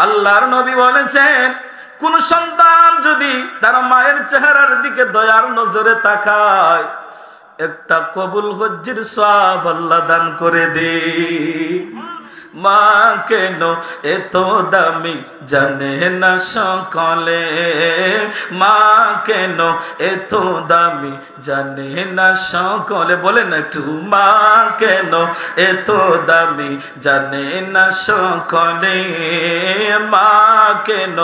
আল্লাহর নবী বলেছেন, কোন সন্তান যদি তার মায়ের চেহারার দিকে দয়ার নজরে তাকায়, একটা কবুল হজ্জের সওয়াব আল্লাহ দান করে দে। মা কেন এত দামি জানে না সকলে, মা কেন এত দামি জানে না সকলে, বলেন একটু, মা কেন এত দামি জানে না সকলে, মা কেন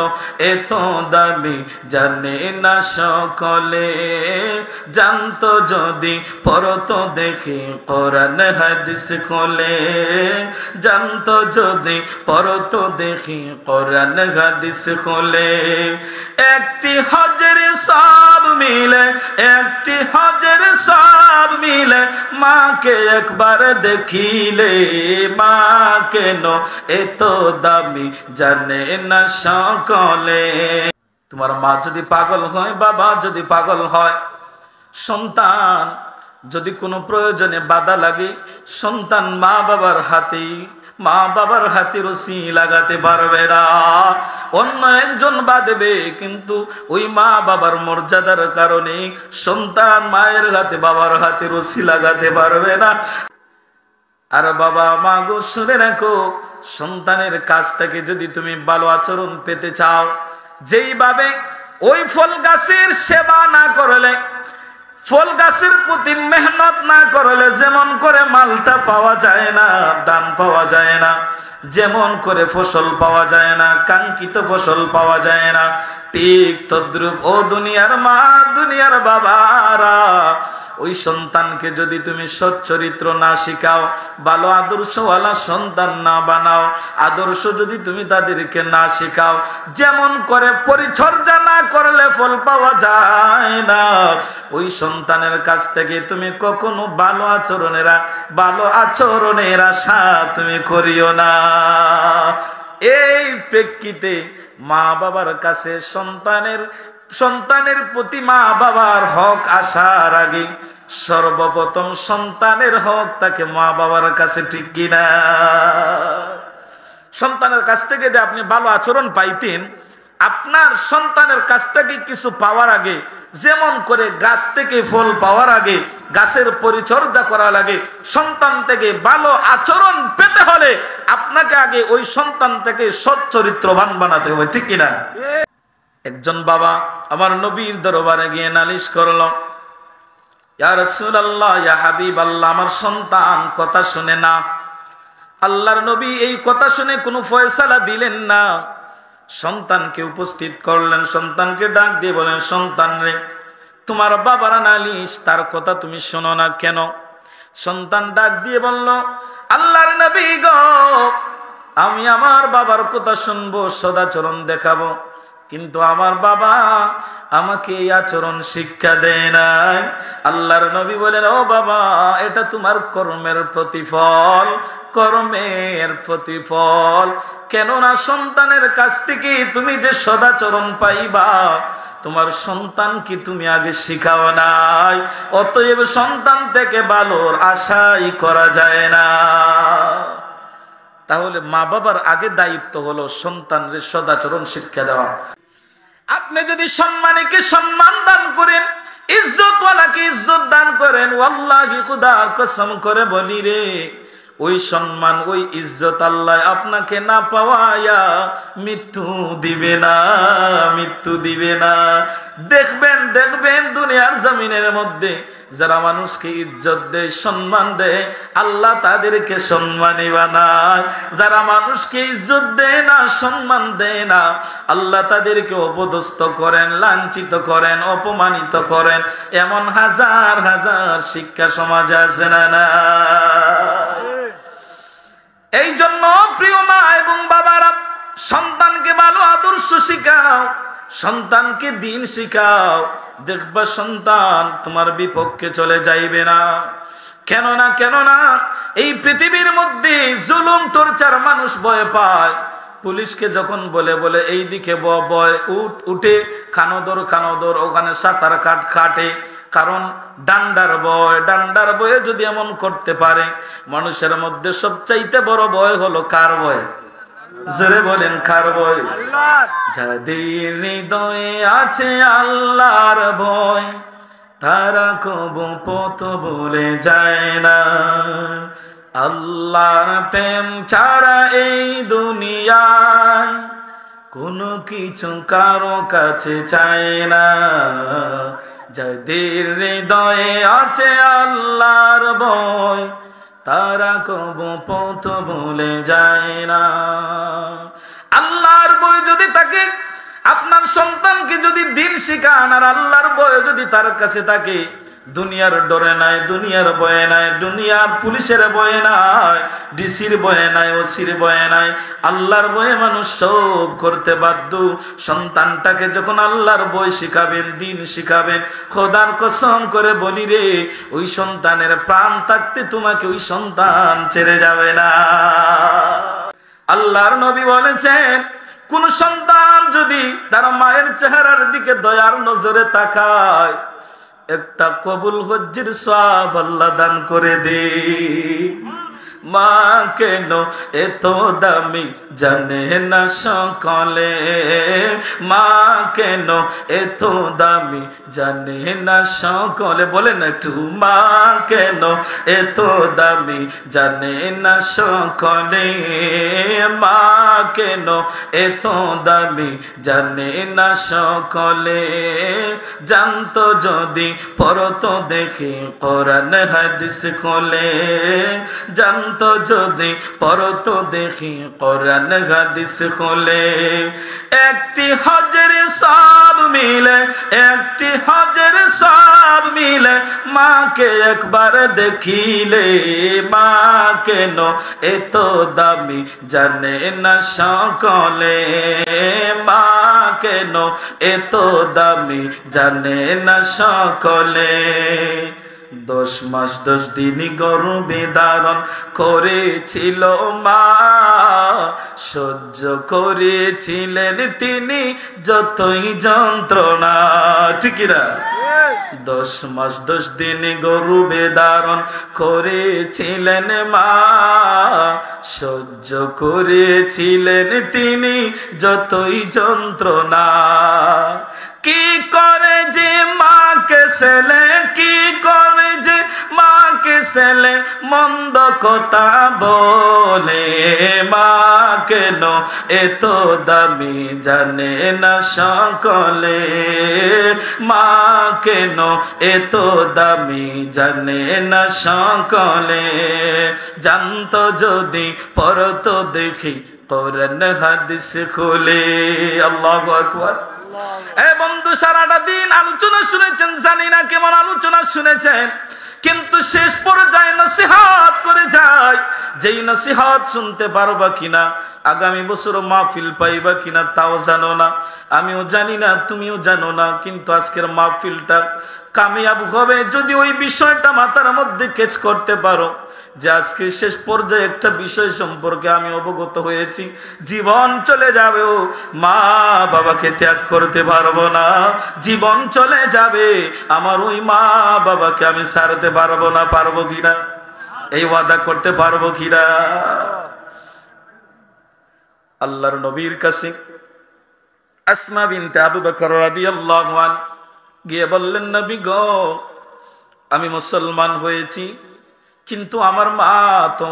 এত দামি জানে না সকলে। জানতো যদি পড়তো দেখি কোরআন হাদিস খোলে, জানতো যদি পড়তো দেখি কোরআন হাদিস খোলে। একটি হজের সওয়াব মিলে, একটি হজের সওয়াব মিলে, মাকে একবার দেখিলে, মা কেন এত দামি জানে না সকলে। তোমার মা যদি পাগল হয়, বাবা যদি পাগল হয়, সন্তান যদি কোনো প্রয়োজনে বাধা লাগে, সন্তান মা বাবার হাতে রশি লাগাতে পারবে না, অন্য একজন বাঁধবে, কিন্তু ওই মা বাবার মর্যাদার কারণে সন্তান মায়ের হাতে বাবার হাতে রশি লাগাতে পারবে না। আর বাবা মা গো শুনে রাখো, সন্তানের কাছ থেকে যদি তুমি ভালো আচরণ পেতে চাও, যেইভাবে ওই ফল গাছের সেবা না করলে, ফল গাছের প্রতি মেহনত না করলে যেমন করে মালটা পাওয়া যায় না, দান পাওয়া যায় না, যেমন করে ফসল পাওয়া যায় না, কাঙ্ক্ষিত ফসল পাওয়া যায় না, ঠিক তদ্রূপ ও দুনিয়ার মা, দুনিয়ার বাবারা, ওই সন্তানকে যদি তুমি সচ্চরিত্র না শিখাও, ভালো আদর্শওয়ালা সন্তান না বানাও, আদর্শ যদি তুমি তাদেরকে না শিখাও, যেমন করে পরিচর্যা না করলে ফল পাওয়া যায় না, ওই সন্তানের কাছ থেকে তুমি কখনো ভালো আচরণের আশা তুমি করিও না। এই প্রেক্ষিতে মা বাবার কাছে সন্তানের প্রতি মা বাবার হক আসার আগে সর্বপ্রথম সন্তানের হক তাকে মা বাবার কাছে, ঠিক কিনা? সন্তানের কাছ থেকে যে আপনি ভালো আচরণ পাইতেন, আপনার সন্তানের কাছ থেকে কিছু পাওয়ার আগে, যেমন করে গাছ থেকে ফল পাওয়ার আগে গাছের পরিচর্যা করা লাগে, সন্তান থেকে ভালো আচরণ পেতে হলে আপনাকে আগে ওই সন্তান থেকে সচ্চরিত্রবান বানাতে হবে, ঠিক কিনা? একজন বাবা আমার নবীর দরবারে গিয়ে নালিশ করলো, ইয়া রাসূলুল্লাহ, ইয়া হাবিবাল্লাহ, আমার সন্তান কথা শুনে না। আল্লাহর নবী এই কথা শুনে কোনো ফয়সালা দিলেন না, সন্তানকে উপস্থিত করলেন, সন্তানকে ডাক দিয়ে বলেন, সন্তান রে, তোমার বাবার নালিশ, তার কথা তুমি শোনো না কেন? সন্তান ডাক দিয়ে বলল, আল্লাহর নবী গো, আমি আমার বাবার কথা শুনবো, সদাচরণ দেখাবো, কিন্তু আমার বাবা আমাকে এই আচরণ শিক্ষা দেয় নাই। আল্লাহর নবী বলেন, ও বাবা, এটা তোমার কর্মের প্রতিফল, কর্মের প্রতিফল। কেননা সন্তানের কাছ থেকে তুমি যে সদাচরণ পাইবা, তোমার সন্তান কি তুমি আগে শিখাও নাই, অতএব সন্তান থেকে ভালোর আশাই করা যায় না। তাহলে মা বাবার আগে দায়িত্ব হলো সন্তানের সদাচরণ শিক্ষা দেওয়া। আপনি যদি সম্মানীকে সম্মান দান করেন, ইজ্জতওয়ালাকে ইজ্জত দান করেন, ওয়াল্লাহি খুদার কসম করে বলি রে, ওই সম্মান ওই ইজ্জত আল্লাহ আপনাকে না পাওয়ায়া মৃত্যু দিবে না, মৃত্যু দিবে না। দেখবেন দুনিয়ার জমিনের মধ্যে যারা মানুষকে ইজ্জত দেয়, সম্মান দেয়, আল্লাহ তাদেরকে সম্মানী বানায়। যারা মানুষকে ইজ্জত দেয় না, সম্মান দেয় না, আল্লাহ তাদেরকে অপদস্থ করেন, লাঞ্ছিত করেন, অপমানিত করেন। এমন হাজার হাজার শিক্ষা সমাজে আছে না না? এই জন্য প্রিয় মা এবং বাবারা, সন্তানকে ভালো আদর্শ শিখাও, সন্তানকে দিন শিখাও, দেখবা সন্তান তোমার বিপক্ষে চলে যাইবে না। কেননা এই পৃথিবীর মধ্যে জুলুম টর্চার মানুষ ভয় পায়। পুলিশকে যখন বলে এই দিকে বয় উঠে খানোদর ওখানে সাঁতার কাটে, কারণ ডান্ডার বয়ে যদি এমন করতে পারে, মানুষের মধ্যে সবচাইতে বড় ভয় হলো কার ভয়? জোরে বলেন কার ভয়? যাদের হৃদয়ে আছে আল্লাহর ভয় তারা কবু পথ ভুলে যায় না। আল্লাহর প্রেম ছাড়া এই দুনিয়ায় কোনো কিছু কারো কাছে চায় না। যাদের হৃদয়ে আছে আল্লাহর ভয় তারা কবু পথ ভুলে যায় না। আল্লাহর ভয় যদি থাকে, আপনার সন্তানকে যদি দিন শিখান আর আল্লাহর ভয় যদি তার কাছে থাকে, দুনিয়ার ডরে নাই, দুনিয়ার ভয়ে নাই, দুনিয়ার পুলিশের ভয়ে নাই, ডিসির ভয়ে নাই, ওসির ভয়ে নাই, আল্লাহর ভয়ে মানুষ সব করতে বাধ্য। সন্তানটাকে যখন আল্লাহর ভয় শিখাবেন, দিন শিখাবেন, খোদার কসম করে বলি রে, ওই সন্তানের প্রাণ থাকতে তোমাকে ওই সন্তান ছেড়ে যাবে না। আল্লাহর নবী বলেছেন, কোন সন্তান যদি তার মায়ের চেহারার দিকে দয়ার নজরে তাকায়, একটা কবুল হজ্জের সওয়াব আল্লাহ দান করে দে। মা কেন এত দামি জানে না সকলে, মা কেন এত দামি জানে না সকলে, বলেন একটু, মা কেন এত দামি জানে না সকলে, মা কেন এত দামি জানে না সকলে। জানতো যদি পড়তো দেখি কোরআন হাদিস খোলে, জানতো যদি পড়তো দেখি কোরআন হাদিস খোলে। একটি হজের সওয়াব মিলে, একটি হজের সওয়াব মিলে, মাকে একবার দেখিলে, মা কেন এত দামি জানে না সকলে, মা কেন এত দামি জানে না সকলে। 10 মাস 10 দিন গর্ভে ধারণ করেছিল মা, সহ্য করেছিলেন তিনি যতই যন্ত্রণা, ঠিক না? 10 মাস 10 দিন গর্ভে ধারণ করেছিলেন মা, সহ্য করেছিলেন তিনি যতই যন্ত্রণা। কি করে যে মাকে ছেলে, কি করে যে মাকে ছেলে মন্দ কথা বলে, মা কেন এত দামি জানে না সকলে, মা কেন এত দামি জানে না সকলে। জানতো যদি পড়তো দেখি কোরআন হাদিস খুলে। আল্লাহু আকবার। এ বন্ধু, সারাটা দিন আলোচনা শুনেছেন, জানি না কেমন আলোচনা শুনেছেন, কিন্তু শেষ পর্যায়ে নসিহত করে যায়। যেই নসিহত শুনতে পারবা কিনা, আগামী বছর মাহফিল পাইবা কিনা তাও জানো না, আমিও জানি না, তুমিও জানো না, কিন্তু আজকের মাহফিলটা কামিয়াব হবে যদি ওই বিষয়টা মাথার মধ্যে ক্যাচ করতে পারো যে আজকে শেষ পর্যায়ে একটা বিষয় সম্পর্কে আমি অবগত হয়েছি, জীবন চলে যাবে, ও মা বাবাকে ত্যাগ করতে পারবো না, জীবন চলে যাবে, আমার ওই মা বাবাকে আমি ছাড়তে পারবো না। পারবো কিনা? এই ওয়াদা করতে পারবো কিনা? আল্লাহর নবীর কাছে আসমা বিনতে আবু বকর রাদিয়াল্লাহু আনহা গিয়ে বললেন, নবী গো, আমি মুসলমান হয়েছি, কিন্তু আমার মা তো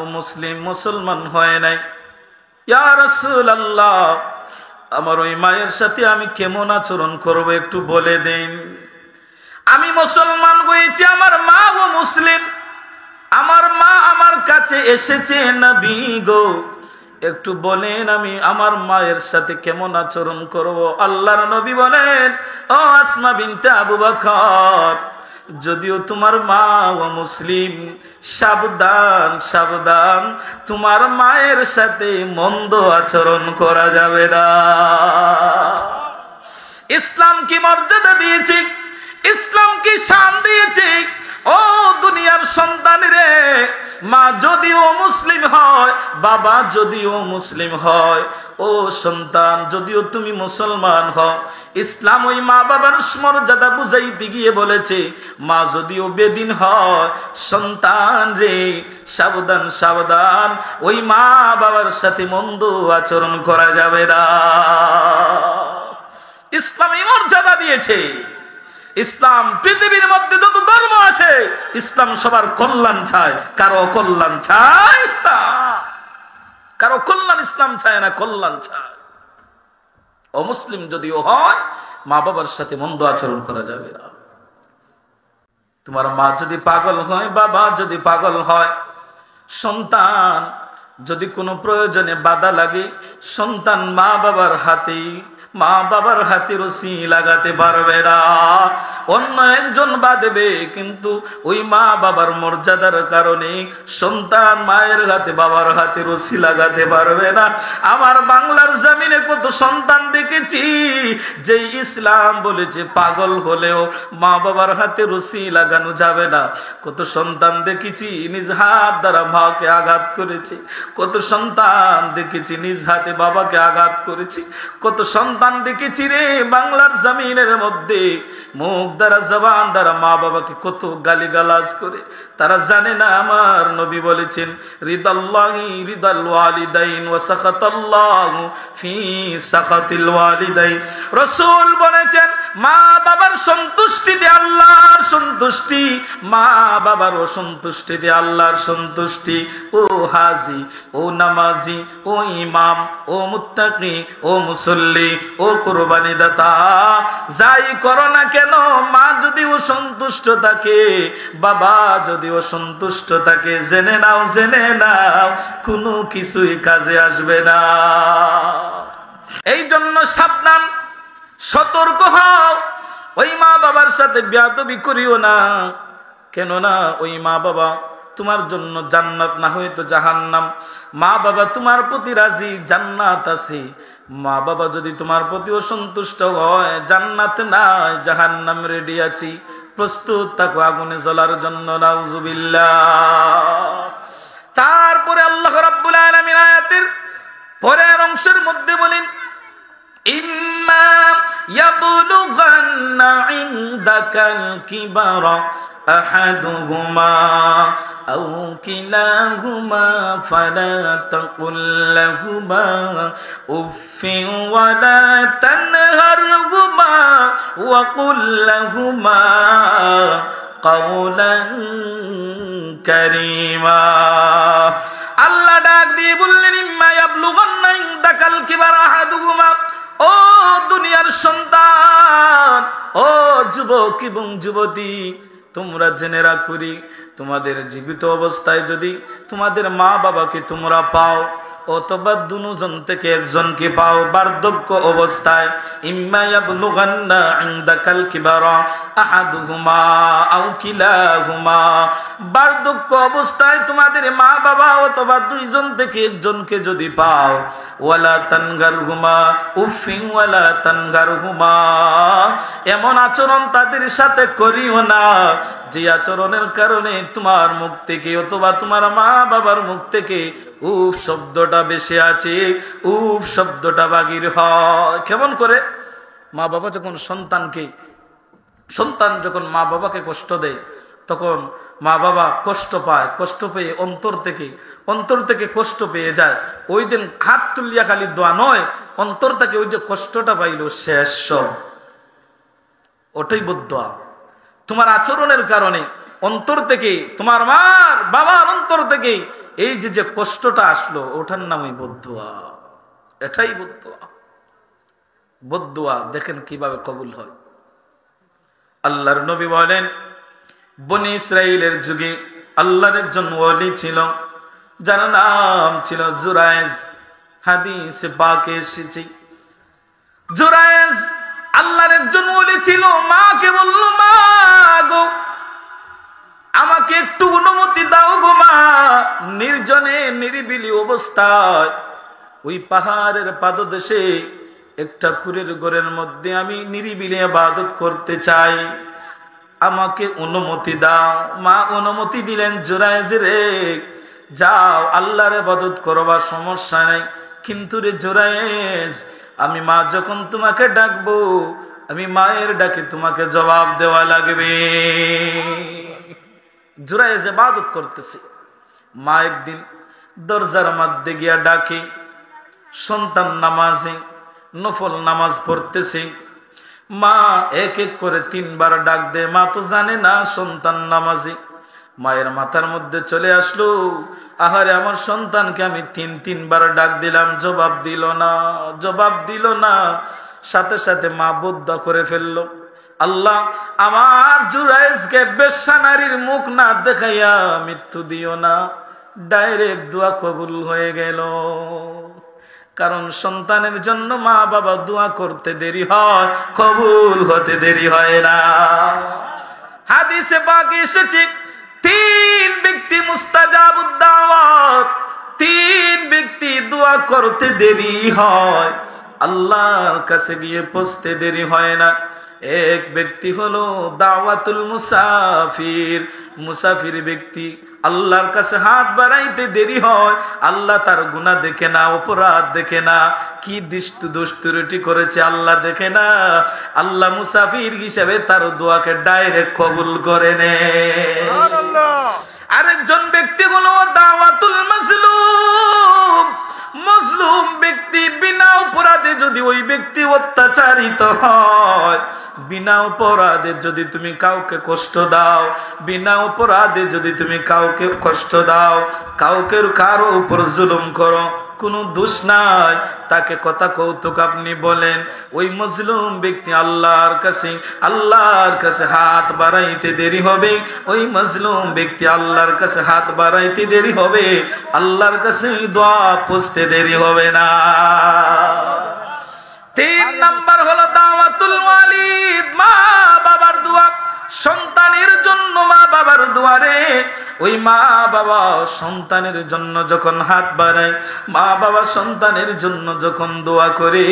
মুসলমান হয় নাই। ইয়া রাসূলুল্লাহ, আমার ওই মায়ের সাথে আমি কেমন আচরণ করব একটু বলে দেন। আমি মুসলমান হয়েছি, আমার মা ও মুসলিম, আমার মা আমার কাছে এসেছে, নবী গো একটু বলেন আমি আমার মায়ের সাথে কেমন আচরণ করব। আল্লাহর নবী বলেন, ও আসমা বিনতে আবু বকর, যদিও তোমার মা ও মুসলিম, সাবধান সাবধান, তোমার মায়ের সাথে মন্দ আচরণ করা যাবে না। ইসলাম কি মর্যাদা দিয়েছে, ইসলাম কি শান দিয়েছে, ও দুনিয়ার সন্তান রে, মা যদিও মুসলিম হয়, বাবা যদিও মুসলিম হয়, ও সন্তান যদিও তুমি মুসলমান হও, ইসলাম ওই মা বাবার মর্যাদা বুঝাইতে গিয়ে বলেছে, মা যদিও বেদিন হয়, সন্তান রে সাবধান সাবধান, ওই মা বাবার সাথে মন্দ আচরণ করা যাবে না। ইসলামী মর্যাদা দিয়েছে। ইসলাম পৃথিবীর মধ্যে যত ধর্ম আছে, ইসলাম সবার কল্যাণ চায়, কারো কল্যাণ চায় না। কারো কল্যাণ ইসলাম চায় না, কল্যাণ চায়। অমুসলিম যদিও হয়, মা বাবার সাথে মন্দ আচরণ করা যাবে না। তোমার মা যদি পাগল হয়, বাবা যদি পাগল হয়, সন্তান যদি কোনো প্রয়োজনে বাধা লাগে, সন্তান মা বাবার হাতে রশি লাগাতে পারবে না, অন্য একজন বাঁধবে। কিন্তু ওই মা বাবার মর্যাদার কারণে সন্তান মায়ের হাতে বাবার হাতে রশি লাগাতে পারবে না। আমার বাংলার জমিনে কত সন্তান দেখেছি যে ইসলাম বলেছে পাগল হলেও মা বাবার হাতে রশি লাগানো যাবে না। কত সন্তান দেখেছি নিজ হাত দ্বারা মাকে আঘাত করেছে, কত সন্তান দেখেছি নিজ হাতে বাবাকে আঘাত করেছি, কত সন্তান দেখেছি রে বাংলার জমিনের মধ্যে মুখ দ্বারা জবান দ্বারা মা বাবাকে কত গালিগালাজ করে। তারা জানে না আমার নবী বলেছেন, রিদাল্লাহি রিদাল ওয়ালিদাইন ওয়া সাখাতাল্লাহু ফি সাখাতিল ওয়ালিদাইন। রাসূল বলেছেন, মা বাবার সন্তুষ্টিতে আল্লাহর সন্তুষ্টি, মা বাবার অসন্তুষ্টিতে আল্লাহর সন্তুষ্টি। ও হাজি, ও নামাজি, ও ইমাম, ও মুত্তাকি, ও মুসল্লি, ও কুরবানি দাতা, যাই করো না কেন, মা যদি অসন্তুষ্ট থাকে, বাবা যদি অসন্তুষ্ট থাকে, জেনে নাও কোনো কিছুই কাজে আসবে না। এই জন্য সাবধান, সতর্ক হও, ওই মা বাবার সাথে বেয়াদবি করিও না। কেননা ওই মা বাবা তোমার জন্য জান্নাত না হয়তো জাহান্নাম। মা বাবা তোমার প্রতি রাজি, জান্নাত আছে। মা বাবা যদি তোমার প্রতি অসন্তুষ্ট হয়, জান্নাত নাই, জাহান্নাম রেডি আছি, প্রস্তুত থাকো আগুনে জ্বলার জন্য। নাউজুবিল্লাহ। তারপরে আল্লাহ রাব্বুল আলামিন আয়াতের পরের অংশের মধ্যে বলেন, ইম্মা ইয়াবলুগান্না ইনদাকাল কিবারা أحدهما أو كلاهما فلا تقل لهما أف ولا تنهرهما وقل لهما قولا كريما। আল্লাহ ডাক দিয়ে বললেন, ইম্মা ইয়াবলুগান্না ইনদাকাল কিবারা আহাদুহুমা, ও দুনিয়ার সন্তান, ও যুবক এবং যুবতী, তোমরা জেনে রাখুরি, তোমাদের জীবিত অবস্থায় যদি তোমাদের মা বাবাকে তোমরা পাও, অথবা দুজন থেকে একজনকে পাও বার্ধক্য অবস্থায়, ইম্মা ইয়াবলুগান্না ইনদাকাল কিবারা আহাদুহুমা আও কিলাহুমা, বার্ধক্য অবস্থায় তোমাদের মা বাবা অথবা দুইজন থেকে একজনকে যদি পাও, ওয়ালা তানগারহুমা উফিন ওয়ালা তানগারহুমা, এমন আচরণ তাদের সাথে করিও না যে আচরণের কারণে তোমার মুখ থেকে অথবা তোমার মা বাবার মুখ থেকে উফ শব্দটা বেশি আছে, উফ শব্দটা বাগির হয়। কেমন করে? মা বাবা যখন সন্তান যখন মা বাবাকে কষ্ট দেয়, তখন মা বাবা কষ্ট পায়, কষ্ট পেয়ে অন্তর থেকে কষ্ট পেয়ে যায়। ওই দিন হাত তুলিয়া খালি দোয়া নয়, অন্তর থেকে ওই যে কষ্টটা পাইল শেষ সব, ওটাই বদদোয়া। তোমার আচরণের কারণে অন্তর থেকে, তোমার মার বাবার অন্তর থেকে এই যে কষ্টটা আসলো, ওটার নামই বদদোয়া। এটাই বদদোয়া। বদদোয়া দেখেন কিভাবে কবুল হয়। আল্লাহর নবী বলেন, বনি ইসরাইলের যুগে আল্লাহর একজন ওলি ছিল, যার নাম ছিল জুরায়েজ। হাদিসে পাকে এসেছে, জুরায়েজ আল্লাহর একজন ওলি ছিল। মাকে বলল, মা গো, আমাকে একটু অনুমতি দাও গো মা, নির্জনে নিরিবিলি অবস্থায় ওই পাহাড়ের পাদদেশে একটা কুড়ের ঘরের মধ্যে আমি নিরিবিলি ইবাদত করতে চাই। আমাকে অনুমতি দাও। মা অনুমতি দিলেন, জুরায়েজ রে যাও আল্লাহর ইবাদত করবা, সমস্যা নাই, কিন্তু রে জুরায়েজ আমি মা যখন তোমাকে ডাকবো, আমি মায়ের ডাকে তোমাকে জবাব দেওয়া লাগবে। জুরায়েজ ইবাদত করতেছে, মা একদিন দরজার মধ্যে গিয়া ডাকে, সন্তান নামাজে নফল নামাজ পড়তেছে, মা এক এক করে 3 বার ডাক দেয়, মা তো জানে না সন্তান নামাজে। মায়ের মাথার মধ্যে চলে আসলো, আহারে আমার সন্তানকে আমি 3 বার ডাক দিলাম, জবাব দিল না, জবাব দিল না। সাথে সাথে মা বদ্দুয়া করে ফেললো, আল্লাহ আমার জুরায়েজকে বেশ্যা নারীর মুখ না দেখাইয়া মৃত্যু দিও না। ডাইরেক্ট দোয়া কবুল হয়ে গেল। কারণ সন্তানের জন্য মা বাবা দোয়া করতে দেরি হয়, কবুল হতে দেরি হয় না। হাদিসে পাক এসেছে 3 ব্যক্তি মুস্তাজাবুদ দাওয়াত, 3 ব্যক্তি দোয়া করতে দেরি হয়, আল্লাহর কাছে গিয়ে পৌঁছতে দেরি হয় না। এক ব্যক্তি হলো দাওয়াতুল মুসাফির, মুসাফির ব্যক্তি আল্লাহর কাছে হাত বাড়াইতে দেরি হয়, আল্লাহ তার গুনাহ দেখে না, অপরাধ দেখে না, কি দুষ্টুরুটি করেছে আল্লাহ দেখে না, আল্লাহ মুসাফির হিসেবে তার দোয়াকে ডাইরেক্ট কবুল করে নেয়। আরেকজন ব্যক্তি হলো দাওয়াতুল মাজলুম, মজলুম ব্যক্তি, বিনা অপরাধে যদি ওই ব্যক্তি অত্যাচারিত হয়, বিনা অপরাধে যদি তুমি কাউকে কষ্ট দাও, বিনা অপরাধে যদি তুমি কাউকে কষ্ট দাও, কারো উপর জুলুম করো, কোনো দোষ নাই, তাকে কথা কৌতুক আপনি বলেন, ওই মজলুম ব্যক্তি আল্লাহর কাছে হাত বাড়াইতে দেরি হবে, ওই মজলুম ব্যক্তি আল্লাহর কাছে হাত বাড়াইতে দেরি হবে, আল্লাহর কাছে দোয়া পৌঁছতে দেরি হবে না। 3 নাম্বার হলো দাওয়াতুল ওয়ালিদ, মা বাবার দোয়া। সন্তানের জন্য মা বাবার দোয়ারে, ওই মা বাবা সন্তানের জন্য যখন হাত বাড়ায়, মা বাবা সন্তানের জন্য যখন দোয়া করে,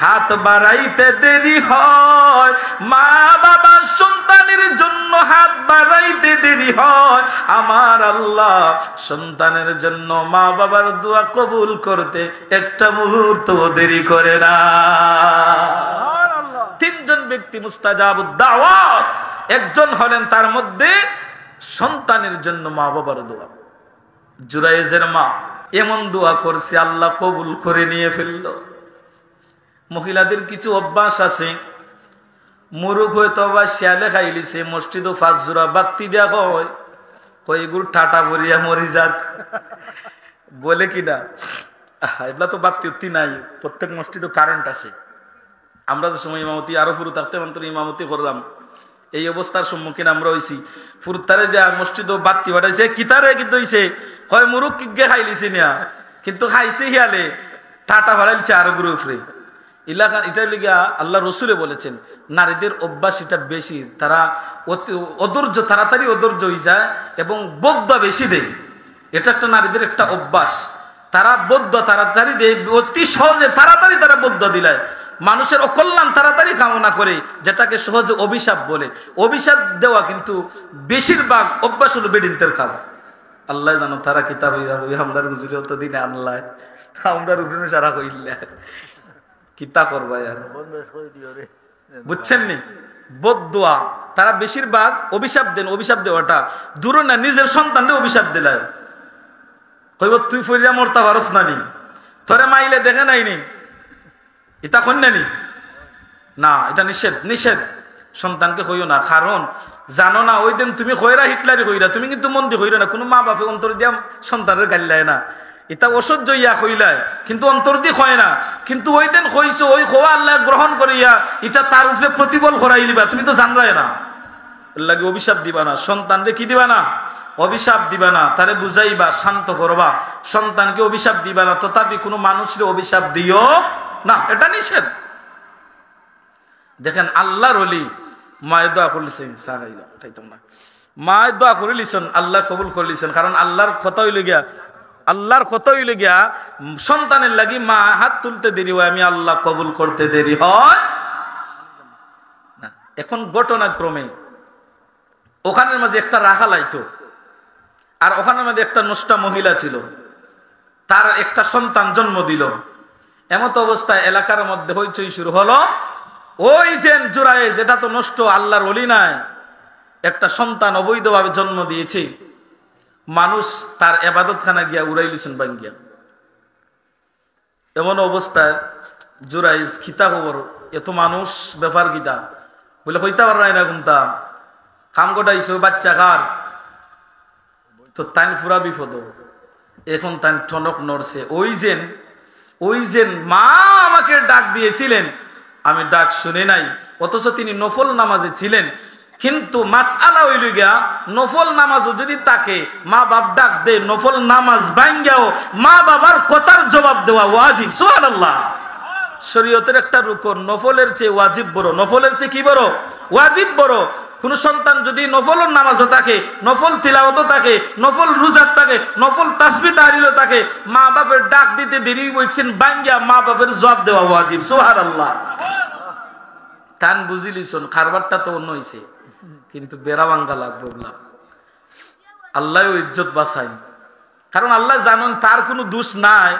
হাত বাড়াইতে দেরি হয়, মা বাবা সন্তানের জন্য হাত বাড়াইতে দেরি হয়, আমার আল্লাহ সন্তানের জন্য মা বাবার দোয়া কবুল করতে একটা মুহূর্ত দেরি করে না। 3 জন ব্যক্তি মুস্তাজাবুদ দাওয়াত, একজন হলেন তার মধ্যে সন্তানের জন্য মা বাবার দোয়া। জুরায়েজের মা এমন দোয়া করছে, আল্লাহ কবুল করে নিয়ে ফেলল। মহিলাদের কিছু অভ্যাস আছে, মুরুখ হয়তো বা শিয়ালে খাইলিছে, মসজিদও 5 জোড়া বাতি দেওয়া হয়, কয়েকগুলো ঠাটা ভরিয়া মরি যাক বলে কিনা, এগুলা তো বাতি উত্তি নাই, প্রত্যেক মসজিদও কারেন্ট আছে। আমরা যে সময় ইমামতি আরো পুরো থাকতে ইমামতি করলাম, এই অবস্থার সম্মুখীন আমরা হইছি। ফুরতারে দেয়া মসজিদ বাতি বাড়াইছে, কিতারে কিন্তু হইছে হয় মুরুখ কিগে খাইলিছি না, কিন্তু খাইছে হিয়ালে টাটা ভরাইছে আরো গ্রুপরে ইলাকা। এটাই লিগা আল্লাহ রসুলে বলেছেন, নারীদের অভ্যাস এটা বেশি, তারা অধৈর্য, তাড়াতাড়ি অধৈর্য হয়ে যায় এবং বদ্ধ বেশি দেয়। এটা একটা নারীদের একটা অভ্যাস, তারা বদ্ধ তাড়াতাড়ি দেয়, অতি সহজে তাড়াতাড়ি তারা বদ্ধ দিলায়, মানুষের অকল্যাণ তাড়াতাড়ি কামনা করে, যেটাকে সহজে অভিশাপ বলে। অভিশাপ দেওয়া কিন্তু বেশিরভাগ অভ্যাস হলো বেডিনদের কাজ। আল্লাহ জানো তারা কিতাব আমরা গুজরে তো দিনে আনলাই, আমরা উঠোনে সারা কইলে কিতা করবা, বুঝছেন নি? বদদুয়া তারা বেশিরভাগ অভিশাপ দেন। অভিশাপ দেওয়াটা দূর না, নিজের সন্তানকে অভিশাপ দিলায়, কইব তুই ফরিয়া মরতা পারস না নি, তোরে মাইলে দেখে নাইনি, এটা কন্যানি না, এটা নিষেধ, নিষেধ। সন্তানকে কইও না, কারণ জানো না ওই দিন তুমি কইরা হিটলারি কইরা, তুমি কিন্তু মন দিয়ে কইরা না, কোনো মা বাপে অন্তর দিয়া সন্তানের গাইলায় না, এটা অসহ্য ইয়া কইলায়, কিন্তু অন্তর দিয়ে কয় না, কিন্তু ওই দিন কইছো, ওই খোয়া আল্লাহ গ্রহণ করিয়া এটা তার উপরে প্রতিফল করাই লিবা, তুমি তো জানলাই না, এর লাগে অভিশাপ দিবা না। সন্তানকে কি দিবা না? অভিশাপ দিবা না, তারে বুঝাইবা, শান্ত করবা। সন্তানকে অভিশাপ দিবা না, তথাপি কোনো মানুষের অভিশাপ দিও না, এটা নিষেধ। দেখেন আল্লাহর ওলি মায়ের দোয়া করলিছেন, খাইতাম না, মায়ের দোয়া করে লিছেন, আল্লাহ কবুল করে লিছেন, কারণ আল্লাহর কথা হইলে গিয়া, আল্লাহর কথা হইলে গিয়া সন্তানের লাগি মা হাত তুলতে দেরি হয়, আমি আল্লাহ কবুল করতে দেরি হয় না। এখন ঘটনাক্রমে ওখানের মাঝে একটা রাখা লাইতো, আর ওখানের মধ্যে একটা নষ্টা মহিলা ছিল, তার একটা সন্তান জন্ম দিল। এমত অবস্থায় এলাকার মধ্যে হইচই শুরু হলো, ওই যে জুরায়েজ, এটা তো নষ্ট, আল্লাহর ওলি নাই, একটা সন্তান অবৈধভাবে জন্ম দিয়েছে। মানুষ তার ইবাদতখানা গিয়া উড়াইলিছেন বাঙ্গিয়া। এমন অবস্থায় জুরাইজ খিতা খবর, এত মানুষ ব্যাপার গীতা বলে হইতে পার না গুনতা কাম গোটাইছে বাচ্চা কার, তো তাই পুরা বিপদ। এখন তাই ঠনক নড়ছে। ওই যে মা আমাকে ডাক দিয়েছিলেন, আমি ডাক শুনে নাই, অথচ তিনি নফল নামাজে ছিলেন। কিন্তু মাসআলা হইল গিয়া, নফল নামাজও যদি তাকে মা বাপ ডাক দে, নফল নামাজ ভাঙ্গাও মা বাবার কথার জবাব দেওয়া ওয়াজিব। সুবহানাল্লাহ। শরীয়তের একটা রুকন, নফলের চেয়ে ওয়াজিব বড়। নফলের চেয়ে কি বড়? ওয়াজিব বড়। কোন সন্তান যদি নফল নামাজও থাকে, নফল তিলাওয়াতও থাকে, নফল রোজাত থাকে, নফল তাসবিহ তাহলিলও থাকে, মা বাপের ডাক দিতে দেরি হইছেন ভাঙ্গা মা বাপের জবাব দেওয়া ওয়াজিব। সুবহানাল্লাহ। টান বুঝিলিছন, খারবারটা তো অন্য হইছে, কিন্তু বেড়া ভাঙ্গা লাগবে বললাম। আল্লাহ ইজ্জত বাঁচাই, কারণ আল্লাহ জানেন তার কোনো দোষ নাই।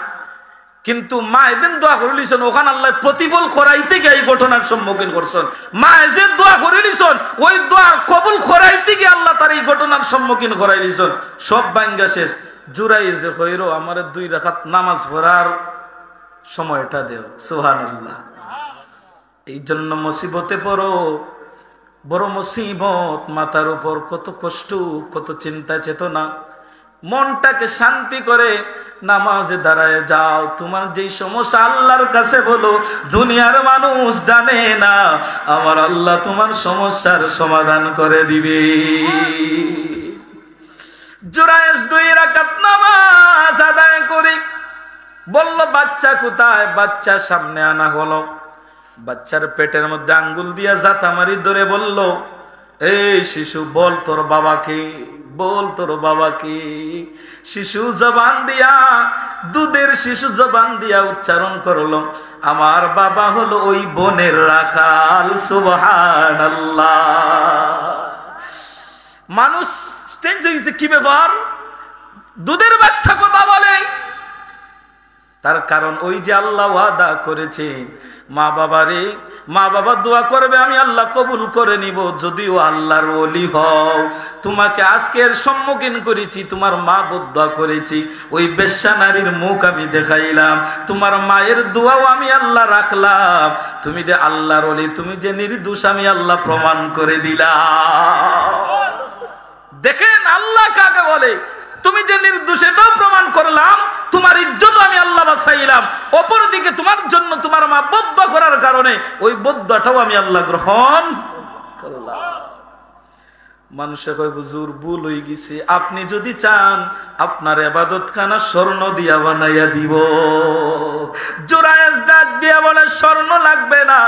কিন্তু মা এদিন দোয়া করে লিছেন, ওখানে আল্লাহ প্রতিফল করাইতে গিয়ে এই ঘটনার সম্মুখীন করছেন। মা যে দোয়া করে লিছেন, ওই দোয়া কবুল করাইতে গিয়ে আল্লাহ তার এই ঘটনার সম্মুখীন করাই লিছেন। সব ভাঙ্গা শেষ। জুরাইজে কইরো আমারে 2 রাকাত নামাজ পড়ার সময়টা দেও। সুবহানাল্লাহ। এই জন্য মুসিবতে পড়ো, বড় মুসিবত মাথার উপর, কত কষ্ট, কত চিন্তা চেতনা। মনটাকে শান্তি করে নামাজে দাঁড়ায় যাও। তোমার যেই সমস্যা আল্লাহর কাছে বলো, দুনিয়ার মানুষ জানে না, আমার আল্লাহ তোমার সমস্যার সমাধান করে দিবে। জুরায়েজ 2 রাকাত নামাজ আদায় করে বলল, বাচ্চা কোথায়? বাচ্চা সামনে আনা হলো। বাচ্চার পেটের মধ্যে আঙ্গুল দিয়া জাতামারি ধরে বলল, এই শিশু, বল তোর বাবাকে, বল তোর বাবাকে। শিশু জবান দিয়া, দুধের শিশু জবান দিয়া উচ্চারণ করলো, আমার বাবা হলো ওই বনের রাখাল। সুবহানাল্লাহ। মানুষ চেঞ্জ হয়েছে। কি ব্যাপার? দুধের বাচ্চা কথা বলে, তার কারণ ওই যে আল্লাহ ওয়াদা করেছে, মা বাবারে, মা বাবা দোয়া করবে, আমি আল্লাহ কবুল করে নিব যদিও আল্লাহর ওলি হও। তোমাকে আজকের সম্মুখীন করেছি, তোমার মা বদদোয়া করেছি, ওই বেশ্যা নারীর মুখ আমি দেখাইলাম, তোমার মায়ের দোয়াও আমি আল্লাহ রাখলাম। তুমি যে আল্লাহর ওলি, তুমি যে নির্দোষ, আমি আল্লাহ প্রমাণ করে দিলাম। দেখেন আল্লাহ কাকে বলে। তুমি যে নির্দোষ এটাও প্রমাণ করলাম, তোমার ইজ্জত আমি আল্লাহ বাঁচাইলাম। অপরদিকে তোমার জন্য তোমার মা বদদোয়া করার কারণে ওই বদদোয়াটাও আমি আল্লাহ গ্রহণ করলাম। মানুষে কয়, হুজুর ভুল হয়ে গেছে, আপনি যদি চান আপনার ইবাদতখানা স্বর্ণ দিয়া বানাইয়া দিব। জুরায়েজ ডাক দিয়া বলে, স্বর্ণ লাগবে না,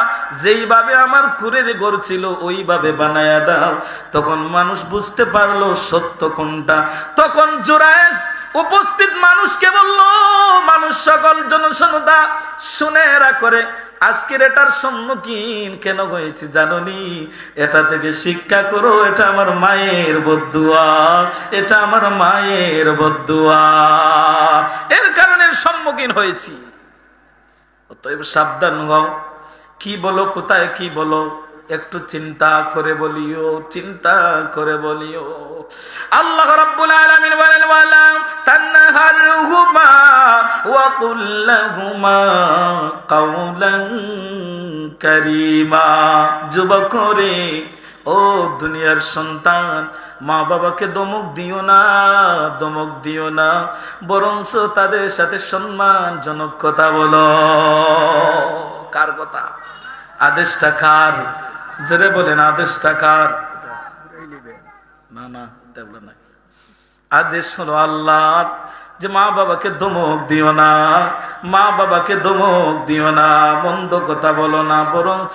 যেইভাবে আমার কুরের ঘর ছিল ওইভাবে বানাইয়া দাও। তখন মানুষ বুঝতে পারলো সত্য কোনটা। তখন জুরায়েজ উপস্থিত মানুষকে বলল, মানুষ সকল জনসনতা শুনে এরা করে, আজকের এটার সম্মুখীন কেন হয়েছে জানোনি? এটা থেকে শিক্ষা করো, এটা আমার মায়ের বদদুয়া, এটা আমার মায়ের বদদুয়া, এর কারণে সম্মুখীন হয়েছি। অতএব সাবধান হও। কি বলো, কোথায় কি বলো, একটু চিন্তা করে বলিও, চিন্তা করে বলিও। আল্লাহ রাব্বুল আলামিন বলেন, ওয়ালা তানহারহুমা ওয়া কুল লাহুমা কাওলান কারীমা। যুবক রে, ও দুনিয়ার সন্তান, মা বাবাকে ধমক দিও না, ধমক দিও না, বরঞ্চ তাদের সাথে সম্মানজনক কথা বলো। কার কথা? আদেশটা কার? জোরে বলেন, আদেশটা কার? না না, তেমন না। আদেশ হলো আল্লাহর, যে মা বাবাকে ধমক দিও না, মা বাবাকে ধমক দিও না, মন্দ কথা বলো না, বরঞ্চ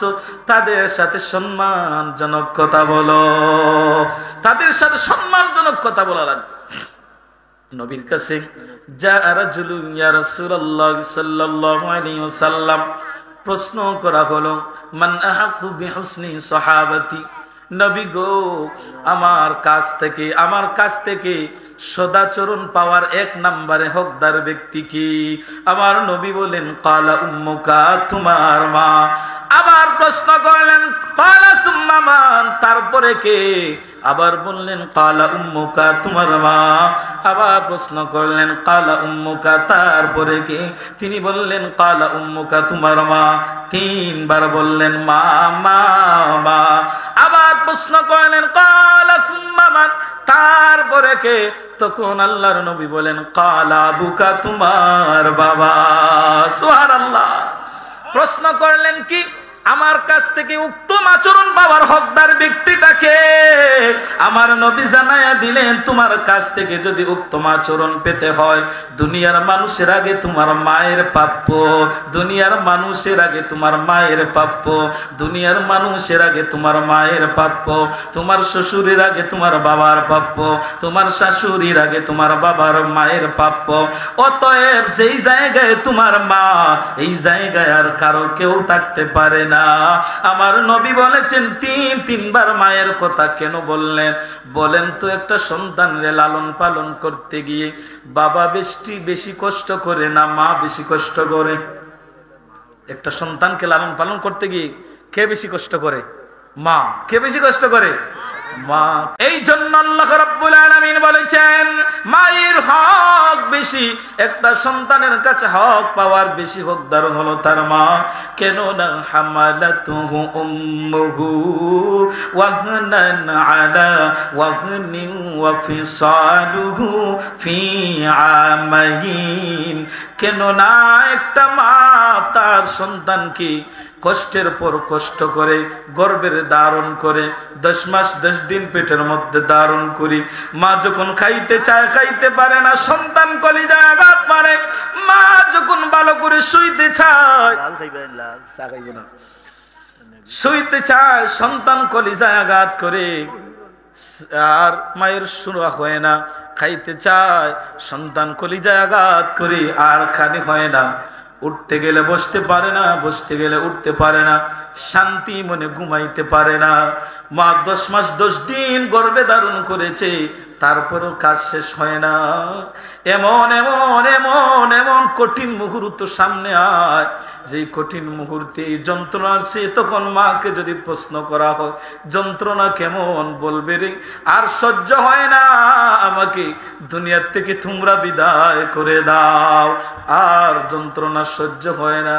তাদের সাথে সম্মানজনক কথা বলো। তাদের সাথে সম্মানজনক কথা বলা লাগবে। নবীর কাছে যা রাজুলুন ইয়া রাসূলুল্লাহ সাল্লাল্লাহু আলাইহি ওয়াসাল্লাম, প্রশ্ন করা হলো, মান আহাqqu বিহুসনি সাহাবাতি, নবী গো, আমার কাছ থেকে সদাচরণ পাওয়ার 1 নম্বরে হকদার ব্যক্তি কি? আমার নবী বলেন কালা উম্মুকা, তোমার মা। আবার প্রশ্ন করলেন কালা সুম্মা মান, তারপরে কে? আবার বললেন কালা উম্মুকা, তোমার মা। আবার প্রশ্ন করলেন কালা উম্মুকা, তারপরে কে? তিনি বললেন কালা উম্মুকা, তোমার মা। 3 বার বললেন মা মা মা। আবার প্রশ্ন করলেন কালা সুম্মা মান, তারপরে কে? তখন আল্লাহর নবী বলেন কালা আবুকা, তোমার বাবা। সুবহানাল্লাহ। প্রশ্ন করলেন কি? আমার কাছ থেকে উত্তম আচরণ পাওয়ার হকদার ব্যক্তিটাকে? আমার নবী জানায়া দিলেন তোমার কাছ থেকে যদি উত্তম আচরণ পেতে হয়, দুনিয়ার মানুষের আগে তোমার মায়ের প্রাপ্য, দুনিয়ার মানুষের আগে তোমার মায়ের প্রাপ্য, দুনিয়ার মানুষের আগে তোমার মায়ের প্রাপ্য, তোমার শ্বশুরের আগে তোমার বাবার প্রাপ্য, তোমার শাশুড়ির আগে তোমার বাবার মায়ের প্রাপ্য। অতএব যেই জায়গায় তোমার মা, এই জায়গায় আর কারো কেউ থাকতে পারে না। আমার নবী বলেছেন 3বার মায়ের কথা কেন বললেন? বলেন তো, একটা সন্তানরে লালন পালন করতে গিয়ে বাবা বেশি কষ্ট করে না মা বেশি কষ্ট করে? একটা সন্তানকে লালন পালন করতে গিয়ে কে বেশি কষ্ট করে? মা। কে বেশি কষ্ট করে? মা। এই জন্য আল্লাহ রাব্বুল আলামিন বলেছেন মায়ের হক বেশি। একটা সন্তানের কাছে হক পাওয়ার বেশি হকদার হলো তার মা। কেন না হামালাতুহু উম্মুহু ওয়াহনান আলা ওয়াহনিন ওয়া ফিসালুহু ফি আমাইন। কেন না একটা মা তার সন্তানকে কষ্টের পর কষ্ট করে গর্ভের ধারণ করে 10 মাস 10 দিন পেটের মধ্যে ধারণ করি। মা যখন খাইতে চায় খাইতে পারে না, সন্তান কলিজায় আঘাত মারে। মা যখন ভালো করে শুইতে চায় সন্তান কলিজায় আঘাত করে, আর মায়ের সুরা হয় না। খাইতে চায় সন্তান কলিজায় আঘাত করে, আর খানি হয় না। উঠতে গেলে বসতে পারে না, বসতে গেলে উঠতে পারে না, শান্তি মনে ঘুমাইতে পারে না। মা 10 মাস 10 দিন গর্ভে ধারণ করেছে, তারপরেও কাজ শেষ হয় না। এমন এমন এমন এমন কঠিন মুহূর্ত সামনে আয়, যে কঠিন মুহূর্তে এই যন্ত্রণার সে তখন মাকে যদি প্রশ্ন করা হয় যন্ত্রণা কেমন, বলবে রে আর সহ্য হয় না, আমাকে দুনিয়ার থেকে তোমরা বিদায় করে দাও, আর যন্ত্রণা সহ্য হয় না।